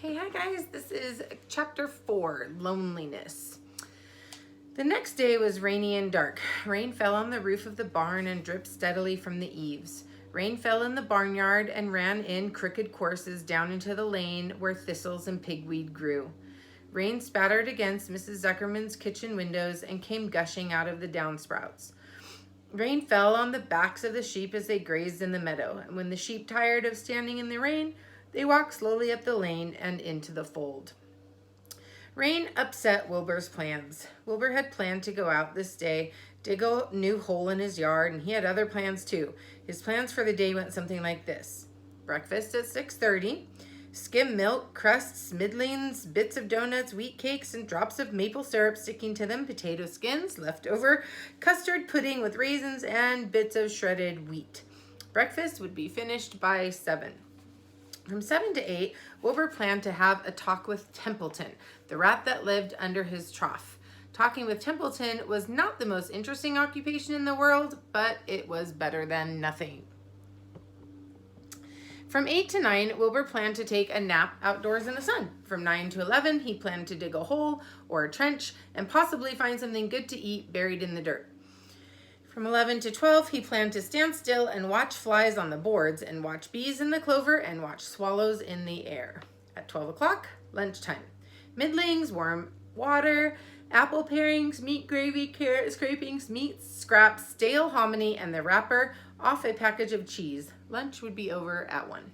Okay, hi guys, this is chapter 4, Loneliness. The next day was rainy and dark. Rain fell on the roof of the barn and dripped steadily from the eaves. Rain fell in the barnyard and ran in crooked courses down into the lane where thistles and pigweed grew. Rain spattered against Mrs. Zuckerman's kitchen windows and came gushing out of the downspouts. Rain fell on the backs of the sheep as they grazed in the meadow, and when the sheep tired of standing in the rain, they walked slowly up the lane and into the fold. Rain upset Wilbur's plans. Wilbur had planned to go out this day, dig a new hole in his yard, and he had other plans too. His plans for the day went something like this. Breakfast at 6:30, skim milk, crusts, middlings, bits of donuts, wheat cakes, and drops of maple syrup sticking to them, potato skins, leftover custard pudding with raisins, and bits of shredded wheat. Breakfast would be finished by 7. From 7 to 8, Wilbur planned to have a talk with Templeton, the rat that lived under his trough. Talking with Templeton was not the most interesting occupation in the world, but it was better than nothing. From 8 to 9, Wilbur planned to take a nap outdoors in the sun. From 9 to 11, he planned to dig a hole or a trench and possibly find something good to eat buried in the dirt. From 11 to 12, he planned to stand still and watch flies on the boards and watch bees in the clover and watch swallows in the air. At 12 o'clock, lunchtime. Middlings, warm water, apple parings, meat gravy, carrot scrapings, meat scraps, stale hominy, and the wrapper off a package of cheese. Lunch would be over at 1.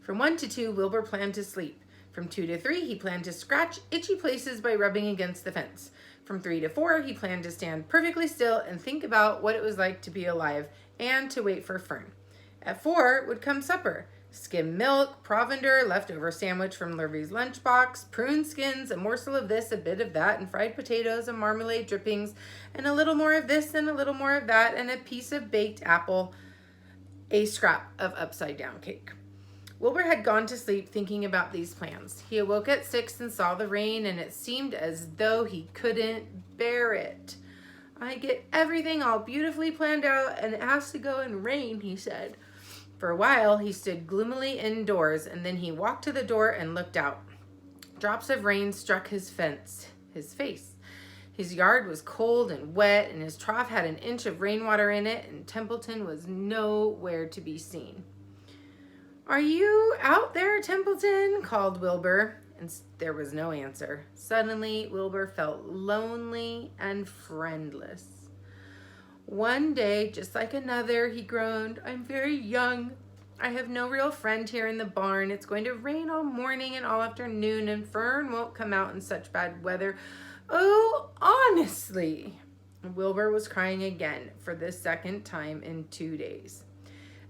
From 1 to 2, Wilbur planned to sleep. From 2 to 3, he planned to scratch itchy places by rubbing against the fence. From 3 to 4, he planned to stand perfectly still and think about what it was like to be alive and to wait for Fern. At 4 would come supper. Skim milk, provender, leftover sandwich from Lurvy's lunchbox, prune skins, a morsel of this, a bit of that, and fried potatoes and marmalade drippings, and a little more of this and a little more of that, and a piece of baked apple, a scrap of upside-down cake. Wilbur had gone to sleep thinking about these plans. He awoke at 6 and saw the rain, and it seemed as though he couldn't bear it. I get everything all beautifully planned out, and it has to go and rain, he said. For a while, he stood gloomily indoors, and then he walked to the door and looked out. Drops of rain struck his face. His yard was cold and wet, and his trough had an inch of rainwater in it, and Templeton was nowhere to be seen. "Are you out there, Templeton?" called Wilbur, and there was no answer. Suddenly, Wilbur felt lonely and friendless. "One day, just like another," he groaned. "I'm very young. I have no real friend here in the barn. It's going to rain all morning and all afternoon, and Fern won't come out in such bad weather. Oh, honestly." Wilbur was crying again for the second time in 2 days.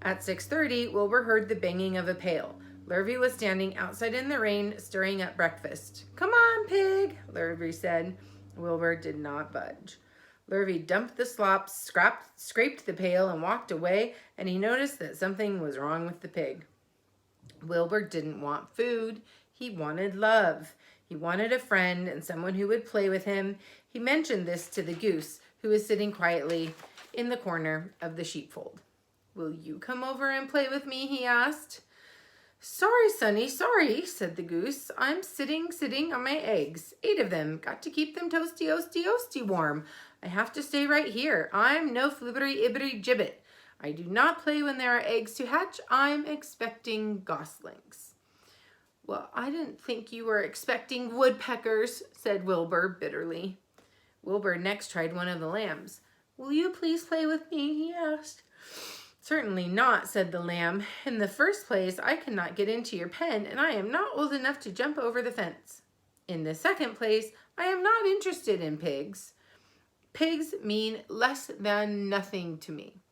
At 6:30, Wilbur heard the banging of a pail. Lurvy was standing outside in the rain, stirring up breakfast. "Come on, pig," Lurvy said. Wilbur did not budge. Lurvy dumped the slop, scraped the pail, and walked away, and he noticed that something was wrong with the pig. Wilbur didn't want food. He wanted love. He wanted a friend and someone who would play with him. He mentioned this to the goose, who was sitting quietly in the corner of the sheepfold. "Will you come over and play with me?" he asked. "Sorry, Sonny, sorry," said the goose. "I'm sitting on my eggs. 8 of them. Got to keep them toasty warm. I have to stay right here. I'm no flibbery gibbet. I do not play when there are eggs to hatch. I'm expecting goslings." "Well, I didn't think you were expecting woodpeckers," said Wilbur bitterly. Wilbur next tried one of the lambs. "Will you please play with me?" he asked. "Certainly not," said the lamb. "In the first place, I cannot get into your pen, and I am not old enough to jump over the fence. In the second place, I am not interested in pigs. Pigs mean less than nothing to me."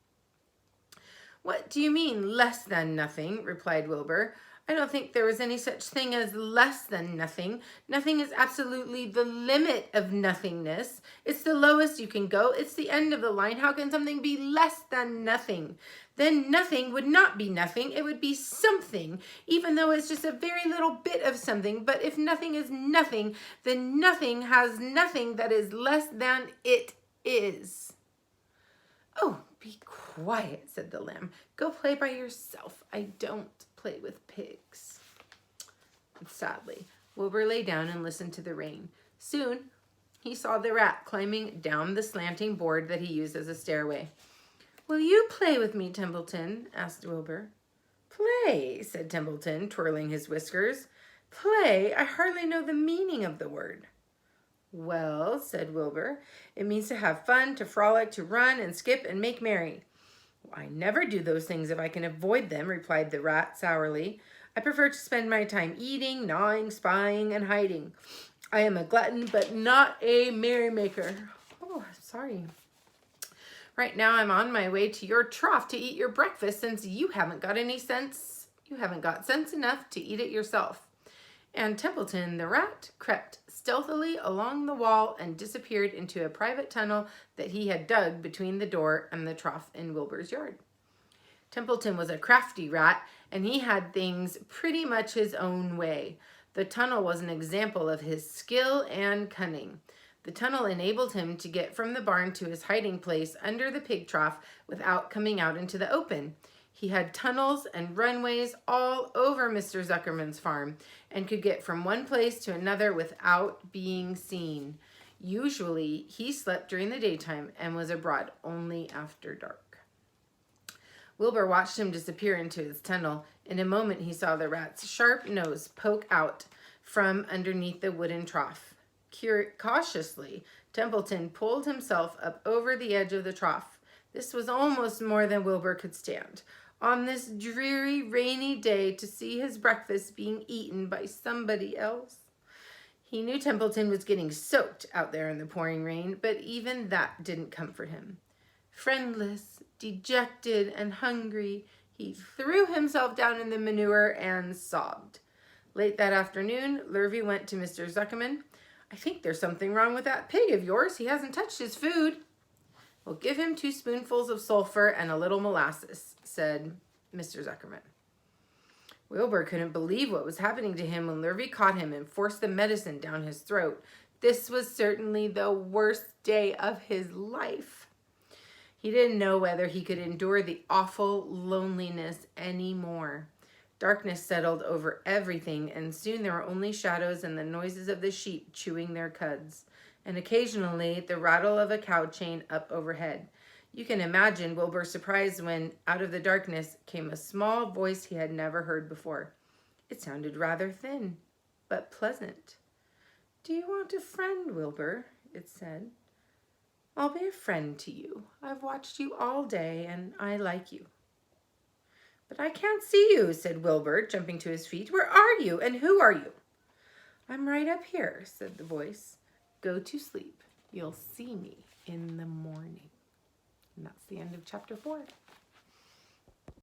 "What do you mean, less than nothing?" replied Wilbur. "I don't think there is any such thing as less than nothing. Nothing is absolutely the limit of nothingness. It's the lowest you can go. It's the end of the line. How can something be less than nothing? Then nothing would not be nothing. It would be something, even though it's just a very little bit of something. But if nothing is nothing, then nothing has nothing that is less than it is." "Oh, be quiet," said the lamb. "Go play by yourself. I don't play with pigs." Sadly, Wilbur lay down and listened to the rain. Soon, he saw the rat climbing down the slanting board that he used as a stairway. "Will you play with me, Templeton?" asked Wilbur. "Play," said Templeton, twirling his whiskers. "Play? I hardly know the meaning of the word." "Well," said Wilbur, "it means to have fun, to frolic, to run and skip and make merry." "I never do those things if I can avoid them," replied the rat sourly. "I prefer to spend my time eating, gnawing, spying, and hiding. I am a glutton, but not a merrymaker." "Oh, sorry. Right now I'm on my way to your trough to eat your breakfast since you haven't got any sense. You haven't got sense enough to eat it yourself." And Templeton the rat crept stealthily along the wall and disappeared into a private tunnel that he had dug between the door and the trough in Wilbur's yard. Templeton was a crafty rat, and he had things pretty much his own way. The tunnel was an example of his skill and cunning. The tunnel enabled him to get from the barn to his hiding place under the pig trough without coming out into the open. He had tunnels and runways all over Mr. Zuckerman's farm and could get from one place to another without being seen. Usually, he slept during the daytime and was abroad only after dark. Wilbur watched him disappear into his tunnel. In a moment, he saw the rat's sharp nose poke out from underneath the wooden trough. Cautiously, Templeton pulled himself up over the edge of the trough. This was almost more than Wilbur could stand. On this dreary, rainy day, to see his breakfast being eaten by somebody else. He knew Templeton was getting soaked out there in the pouring rain, but even that didn't comfort him. Friendless, dejected, and hungry, he threw himself down in the manure and sobbed. Late that afternoon, Lurvy went to Mr. Zuckerman. "I think there's something wrong with that pig of yours. He hasn't touched his food." "Well, give him 2 spoonfuls of sulfur and a little molasses," said Mr. Zuckerman. Wilbur couldn't believe what was happening to him when Lurvy caught him and forced the medicine down his throat. This was certainly the worst day of his life. He didn't know whether he could endure the awful loneliness anymore. Darkness settled over everything, and soon there were only shadows and the noises of the sheep chewing their cuds, and occasionally the rattle of a cow chain up overhead. You can imagine Wilbur's surprise when, out of the darkness, came a small voice he had never heard before. It sounded rather thin, but pleasant. "Do you want a friend, Wilbur?" it said. "I'll be a friend to you. I've watched you all day, and I like you." "But I can't see you," said Wilbur, jumping to his feet. "Where are you, and who are you?" "I'm right up here," said the voice. "Go to sleep. You'll see me in the morning." And that's the end of chapter 4.